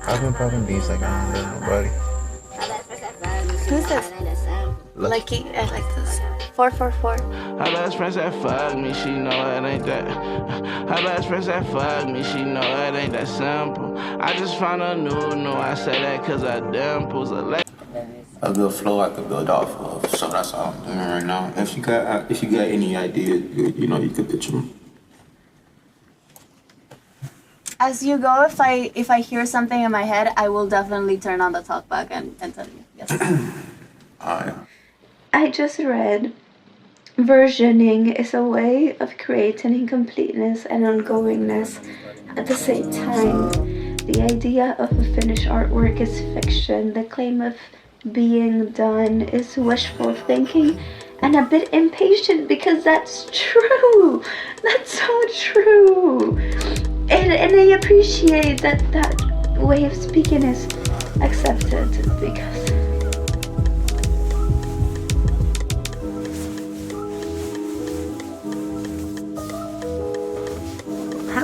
I've been popping beats like I don't know nobody. Who's this? Lucky, I like this. 444. Her best friend said fuck me, she know it ain't that. Her best friend said fuck me, she know it ain't that simple. I just found a new, I say that cause I dimples. A good flow I could build off of, so that's all I'm doing right now. If you got any ideas, you could pitch them. As you go, if I hear something in my head, I will definitely turn on the talkback and tell you. Yes. Alright. I just read versioning is a way of creating incompleteness and ongoingness at the same time. The idea of a finished artwork is fiction. The claim of being done is wishful thinking and a bit impatient because that's true. That's so true. And I appreciate that way of speaking is accepted because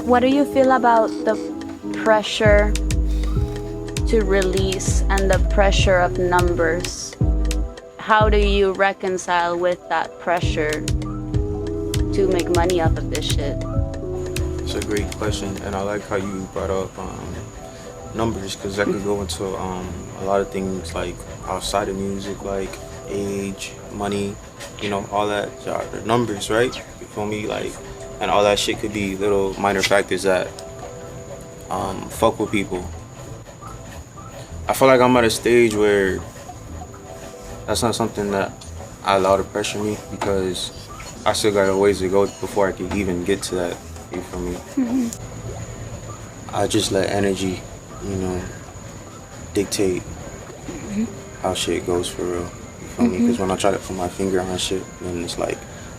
what do you feel about the pressure to release and the pressure of numbers? How do you reconcile with that pressure to make money off of this shit? It's a great question, and I like how you brought up numbers, because that could go into a lot of things like outside of music, like age, money, all that, the numbers, right? You feel me? Like, and all that shit could be little minor factors that fuck with people. I feel like I'm at a stage where that's not something that I allow to pressure me, because I still got a ways to go before I can even get to that. You feel me? Mm-hmm. I just let energy, dictate how shit goes for real. You feel me? Because when I try to put my finger on shit, then it's like,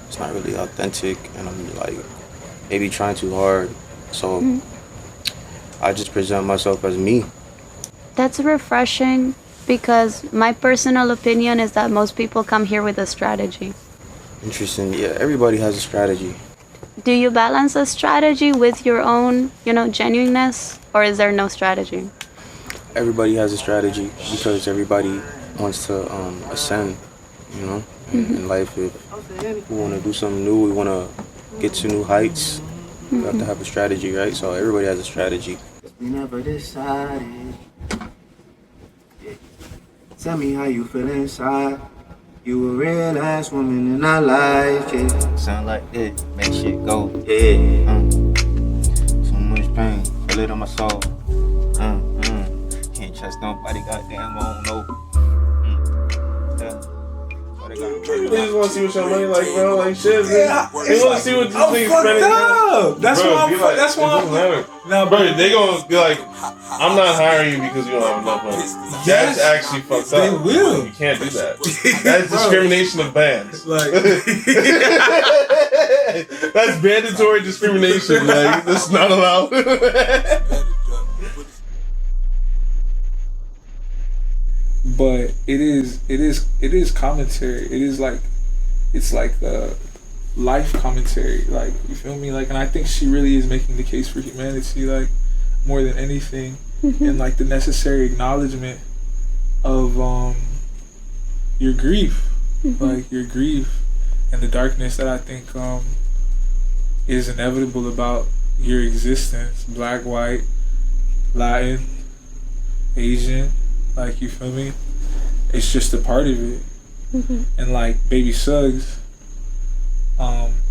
it's not really authentic, and I'm like, maybe trying too hard. So I just present myself as me. That's refreshing, because my personal opinion is that most people come here with a strategy. Interesting. Yeah, everybody has a strategy. Do you balance a strategy with your own, genuineness, or is there no strategy? Everybody has a strategy, because everybody wants to ascend, in life. If we want to do something new, we want to get to new heights, we have to have a strategy, right? So everybody has a strategy. We never decided. Yeah. Tell me how you feel inside. You a real ass woman in our life, yeah. Sound like it, make shit go, yeah. Too much pain, feel it on my soul. Can't trust nobody, goddamn, I don't know. Yeah. They just want to see what your money like, bro. Like shit, they want to see what these niggas spending. Up. That's bro, why I'm. like, that's why I'm. Nah, bro, they gonna be like, I'm not hiring you because you don't have enough money. Yes, that's actually fucked up. They will. You can't do that. That's discrimination of bands. Like, that's mandatory discrimination. Like, that's not allowed. but it is commentary. It is like, it's like life commentary. Like, you feel me? Like, and I think she really is making the case for humanity, like, more than anything, and like the necessary acknowledgement of your grief, like your grief and the darkness that I think is inevitable about your existence. Black, white, Latin, Asian. Like, you feel me? It's just a part of it. And like Baby Suggs,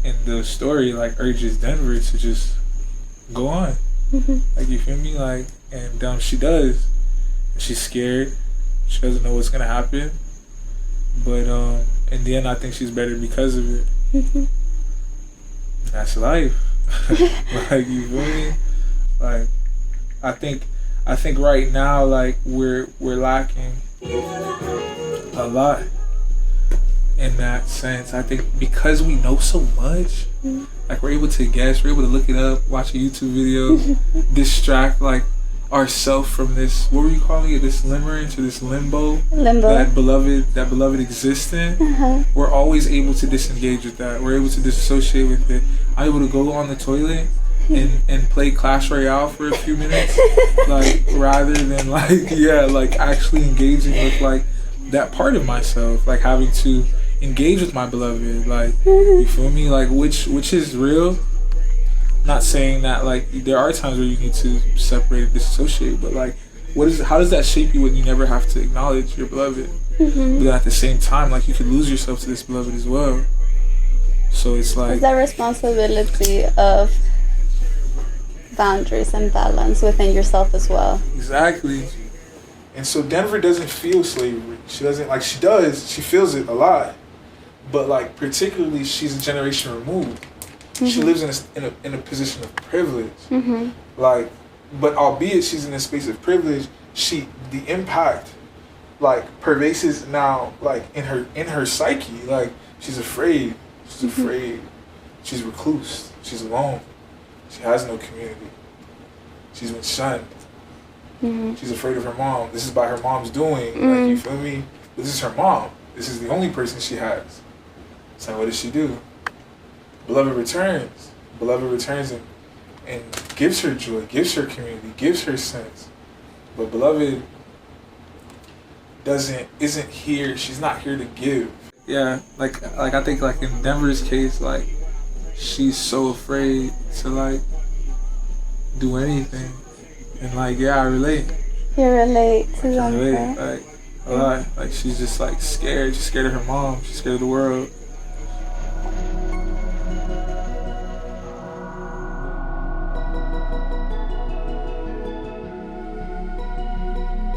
in the story, like, urges Denver to just go on. Like, you feel me? Like, and she does. She's scared. She doesn't know what's gonna happen. But in the end, I think she's better because of it. That's life. Like, you feel me? Like, I think right now, like, we're lacking a lot in that sense. I think because we know so much, like, we're able to guess, we're able to look it up, watch a YouTube video, distract like ourselves from this, what were you calling it, this limerence or this limbo, that beloved existence. We're always able to disengage with that. We're able to disassociate with it. I'm able to go on the toilet and play Clash Royale for a few minutes, like rather than like actually engaging with like that part of myself, like having to engage with my beloved, like you feel me, like which is real. Not saying that like there are times where you need to separate and disassociate, but like how does that shape you when you never have to acknowledge your beloved? But then at the same time, like you could lose yourself to this beloved as well. So it's like It's the responsibility of boundaries and balance within yourself as well. exactly. And so Denver doesn't feel slavery. She doesn't, like, she does. She feels it a lot. But like particularly, she's a generation removed. She lives in a position of privilege. Like, but albeit she's in a space of privilege, the impact like pervasive now, like in her psyche. Like she's afraid. She's afraid. She's recluse. She's alone. She has no community. She's been shunned. She's afraid of her mom. This is by her mom's doing. Like, you feel me? This is her mom. This is the only person she has. So what does she do? Beloved returns. Beloved returns and gives her joy, gives her community, gives her sense. But beloved isn't here. She's not here to give. Yeah, like I think like in Denver's case, like she's so afraid to like do anything. And like, yeah, I relate. You relate to I relate, Denver. like a lot. Like she's just like scared. She's scared of her mom. She's scared of the world.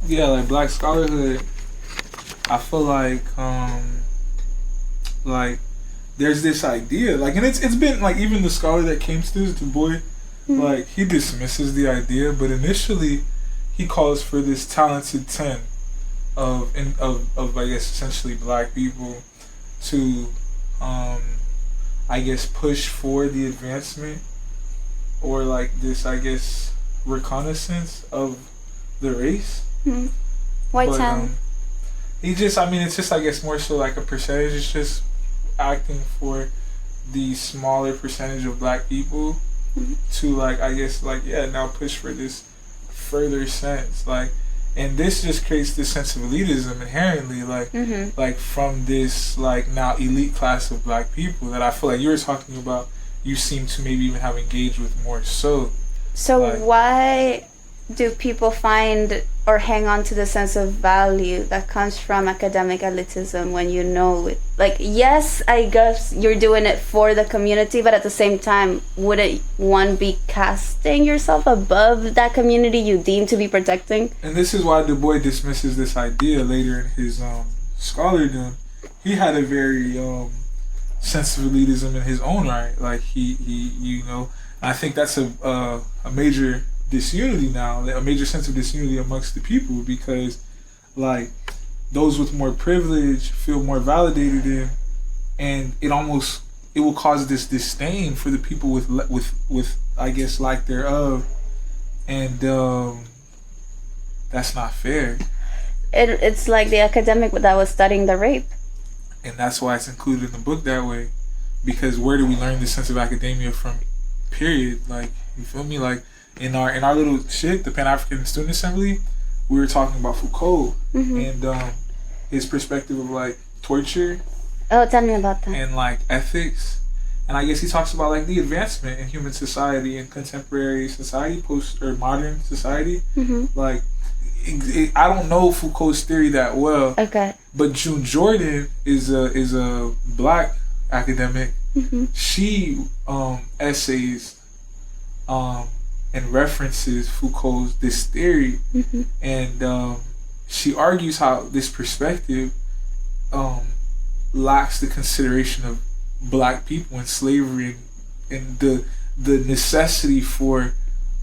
Yeah, like Black scholarhood, I feel like there's this idea, like, and it's been like even the scholar that came to this, Du Bois, like he dismisses the idea, but initially he calls for this talented 10 of I guess essentially Black people to I guess push for the advancement or like this I guess reconnaissance of the race. White But, town. He just, I mean, it's just, I guess, more so like a percentage. It's just acting for the smaller percentage of Black people to, like, I guess, like, yeah, now push for this further sense. Like, and this just creates this sense of elitism inherently, like from this, like, now elite class of Black people that I feel like you were talking about, you seem to maybe even have engaged with more so. So like, why do people find or hang on to the sense of value that comes from academic elitism when you know it? Like, yes, I guess you're doing it for the community, but at the same time, wouldn't one be casting yourself above that community you deem to be protecting? And this is why Du Bois dismisses this idea later in his scholardom. He had a very sense of elitism in his own right. Like he you know, I think that's a major disunity now, a major sense of disunity amongst the people, because like those with more privilege feel more validated in, and it will cause this disdain for the people with I guess lack thereof, and that's not fair. It's like the academic that was studying the rape. And that's why it's included in the book that way, because where do we learn this sense of academia from? Period. Like, you feel me? Like in our little shit, the Pan-African Student Assembly, we were talking about Foucault and his perspective of like torture. Oh, tell me about that. And like ethics, and I guess he talks about like the advancement in human society and contemporary society, post or modern society. Like, I don't know Foucault's theory that well. Okay. But June Jordan is a Black academic. She essays and references Foucault's this theory, and she argues how this perspective lacks the consideration of Black people in slavery and the necessity for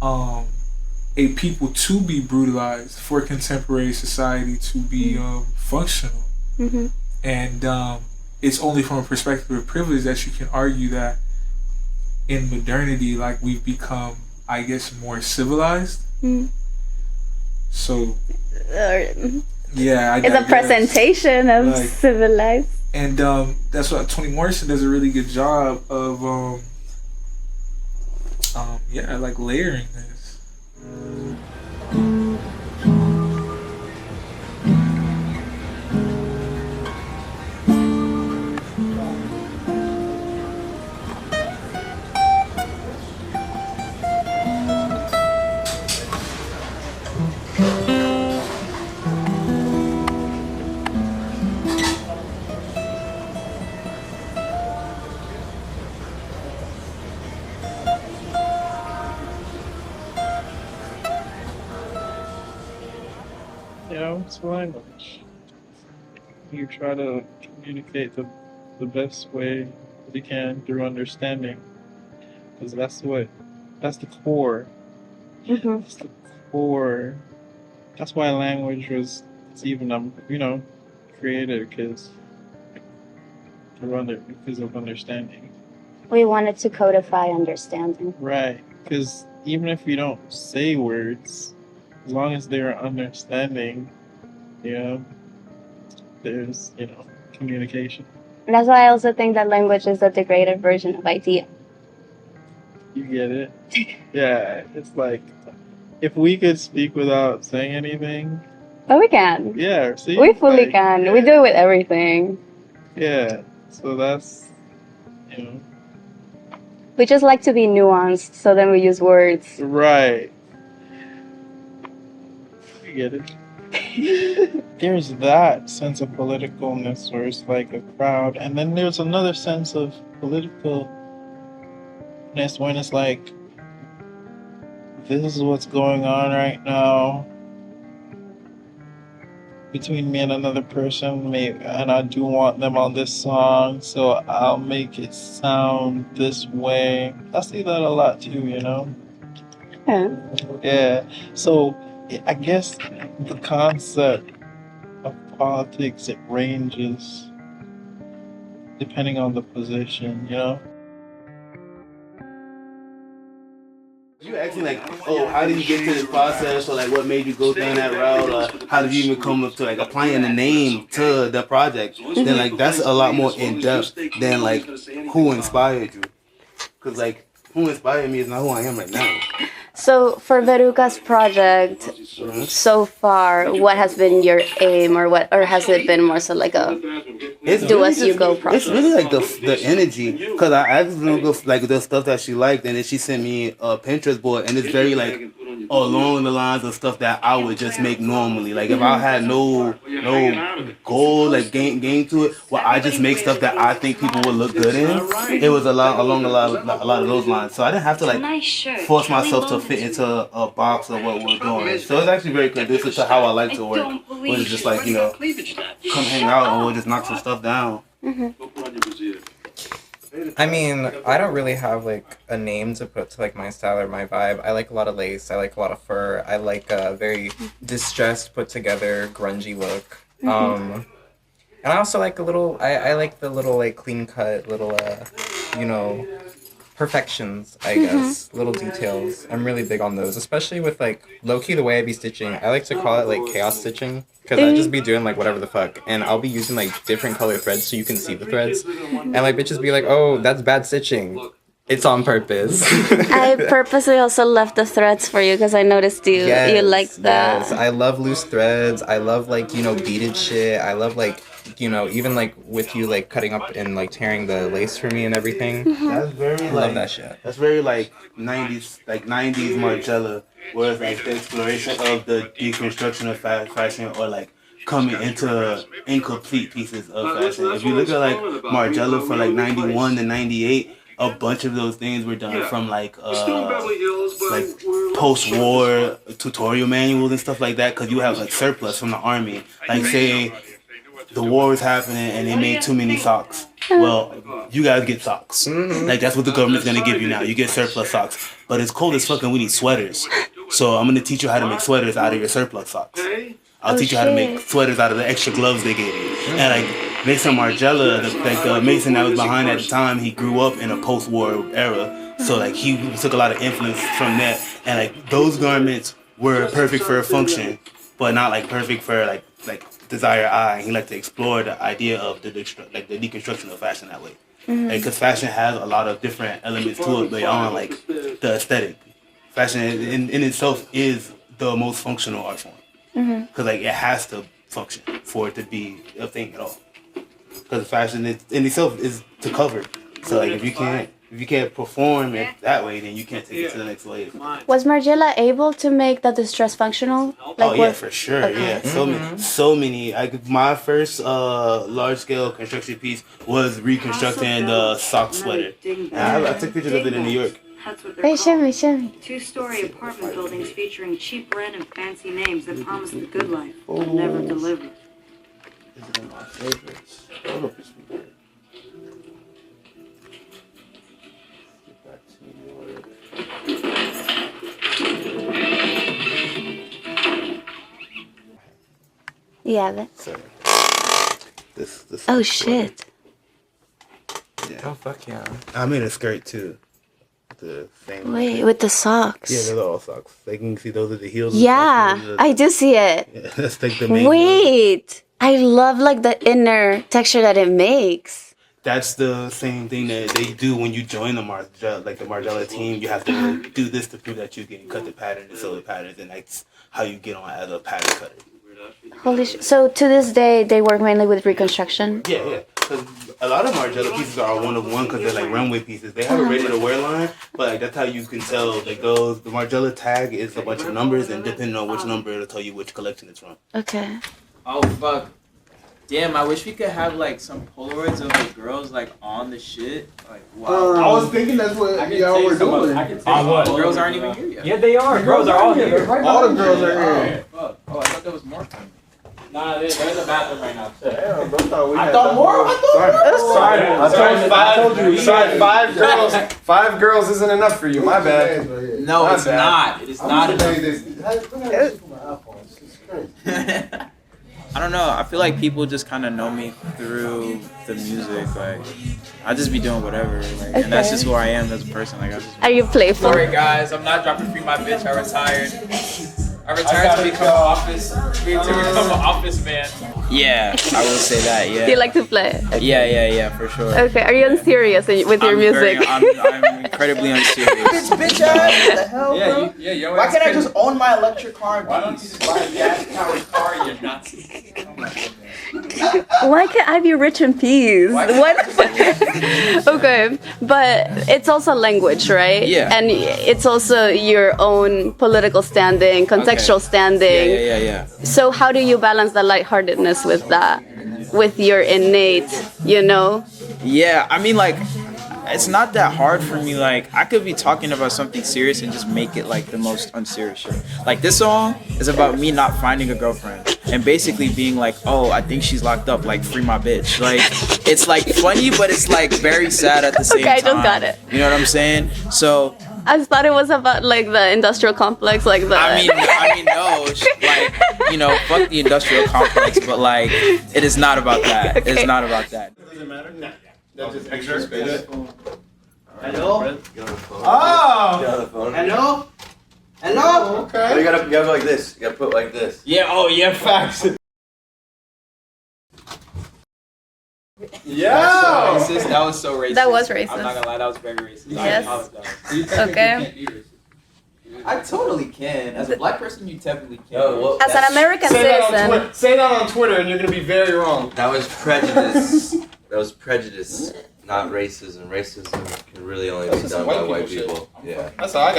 a people to be brutalized, for contemporary society to be functional. And it's only from a perspective of privilege that you can argue that in modernity, like, we've become, I guess, more civilized. So yeah, it's a presentation of like, civilized. And that's what Toni Morrison does a really good job of yeah, like layering this. It's language. You try to communicate the best way that you can through understanding, because that's the core. Mhm. That's the core. That's why language was it's even created because of understanding. We wanted to codify understanding. Right. Because even if you don't say words, as long as they're understanding, you know, there's communication. And that's why I also think that language is a degraded version of idea. You get it? Yeah. It's like if we could speak without saying anything. But we can. Yeah. See. We fully like, can. Yeah. We do it with everything. Yeah. So that's you know. We just like to be nuanced, so then we use words. Right. You get it. There's that sense of politicalness where it's like a crowd, and then there's another sense of politicalness when it's like, this is what's going on right now between me and another person, and I do want them on this song, so I'll make it sound this way. I see that a lot too, Yeah. Yeah. So I guess the concept of politics, it ranges depending on the position, You asking like, oh, how did you get to this process, or like what made you go down that route, or how did you even come up to like applying the name to the project? Then like that's a lot more in depth than like who inspired you, because like who inspired me is not who I am right now. So for Veruca's project, so far, what has been your aim, or has it been more so like a do as you go process? It's really like the energy, because I asked her like the stuff that she liked, and then she sent me a Pinterest board, and it's very like along the lines of stuff that I would just make normally. Like if I had no goal, like game to it, well, I just make stuff that I think people would look good in. It was along a lot of those lines, so I didn't have to like force myself to fit into a box of what we're doing. So it's actually very conducive to how I like to work, which is just like come hang out and we'll just knock some stuff down. I mean, I don't really have like a name to put to like my style or my vibe. I like a lot of lace. I like a lot of fur. I like a very distressed, put together, grungy look. And I also like a little. I like the little like clean cut little perfections, I guess, little details. I'm really big on those, especially with like low-key the way I be stitching. I like to call it like chaos stitching, because I just be doing like whatever the fuck, and I'll be using like different color threads so you can see the threads, and like bitches be like, oh, that's bad stitching. It's on purpose. I purposely also left the threads for you because I noticed you like that. Yes, I love loose threads. I love like beaded shit. I love like even like with you like cutting up and like tearing the lace for me and everything. That's very I love that shit. That's very like 90s Margiela, where it's like the exploration of the deconstruction of fashion, or like coming into incomplete pieces of fashion. If you look at like Margiela from like 91 to 98, a bunch of those things were done from like post-war tutorial manuals and stuff like that, because you have like surplus from the army. Like say the war was happening and they made too many socks. Well, you guys get socks. Like that's what the government's gonna give you now. You get surplus socks. But it's cold as fuck and we need sweaters. So I'm gonna teach you how to make sweaters out of your surplus socks. I'll teach you how to make sweaters out of the extra gloves they gave you. And like Mason Margiela, the Mason that was behind at the time, he grew up in a post-war era. So like he took a lot of influence from that. And like those garments were perfect for a function, but not like perfect for like desire eye. He liked to explore the idea of the deconstruction of fashion that way. Because fashion has a lot of different elements to it beyond like the aesthetic. Fashion in itself is the most functional art form. Because like it has to function for it to be a thing at all. Because fashion in itself is to cover. So like if you can't perform it that way, then you can't take it to the next wave. Was Margiela able to make the distress functional? Like Yeah, for sure. Okay. Yeah, so many. My first large scale construction piece was reconstructing the sock sweater. And I took pictures of it in New York. That's what they're called. Two-story apartment buildings featuring cheap rent and fancy names that promise the good life but never deliver. This is one of my favorites. I don't know if it's good. Get back to New York. Yeah. Sorry. This. Oh shit. Yeah. Oh fuck yeah. I made a skirt too. The thing. Wait, with the socks. Yeah, they're all socks. Like you can see those are the heels. Yeah, I do see it. Yeah, that's like the main. Wait, I love like the inner texture that it makes. That's the same thing that they do when you join the Margiela team. You have to do this to prove that you can cut the pattern and sew the patterns, and that's how you get on as a pattern cutter. Holy shit. So to this day, they work mainly with reconstruction? Yeah. Because a lot of Margiela pieces are one of one because they're like runway pieces. They have a ready to wear line, but like that's how you can tell. Like the Margiela tag is a bunch of numbers, and depending on which number, it'll tell you which collection it's from. Okay. Oh fuck. Damn, I wish we could have like some Polaroids of the girls like on the shit. Like wow. I was thinking that's what y'all were doing. The girls aren't even here yet. Yeah, they are. The girls are all here. All the girls are here. Fuck. Oh, I thought there was more time. Nah, there's a bathroom right now. Damn, bro, I thought more. I told you. Sorry, five girls isn't enough for you. My bad. No, it's not. It is not enough. I don't know. I feel like people just kind of know me through the music. Like, I just be doing whatever. Like, and that's just who I am as a person. Like, Are you playful? Sorry, guys. I'm not dropping free my bitch. I retired. I retired to become an office man. Yeah, I will say that. Yeah. Do you like to play? Yeah, for sure. Okay. Are you unserious with your music? I'm incredibly unserious. Bitch ass, what the hell, bro? Yeah, Why can't I just own my electric car and why don't you just buy a gas-powered car, you Nazi? Oh my goodness. Why can't I be rich in peace? What? Okay, but it's also language, right? Yeah. And it's also your own political standing, contextual standing. Yeah. So how do you balance the lightheartedness with that, with your innate, Yeah, I mean, like, it's not that hard for me. Like, I could be talking about something serious and just make it like the most unserious shit. Like, this song is about me not finding a girlfriend and basically being like, oh, I think she's locked up, like, free my bitch. Like, it's like funny, but it's like very sad at the same time. Okay, I just got it. You know what I'm saying? So I just thought it was about like the industrial complex, like the. I mean, no, like, fuck the industrial complex, but like, it is not about that. Okay. It's not about that. Does it matter? No. That's just extra space. Hello? Oh! Hello? Hello? Okay. You gotta go like this. You gotta put like this. Yeah. Oh yeah. Facts. Yeah. That was so racist. That was racist. I'm not gonna lie, that was very racist. Yes. I apologize. Okay. I totally can. As a black person, you technically can. As an American citizen. Say that on Twitter and you're gonna be very wrong. That was prejudice. That was prejudice, not racism. Racism can really only be done by white people. Yeah. That's how I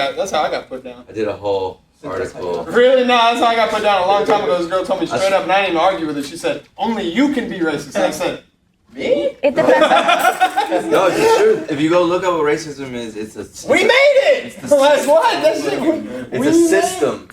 got put down. I did a whole article. Really? No, that's how I got put down a long time ago. This girl told me straight up, and I didn't even argue with her. She said, only you can be racist. And I said, me? It depends. No, it's true. If you go look up what racism is, it's a. We made it! That's what? That's it. It's a system.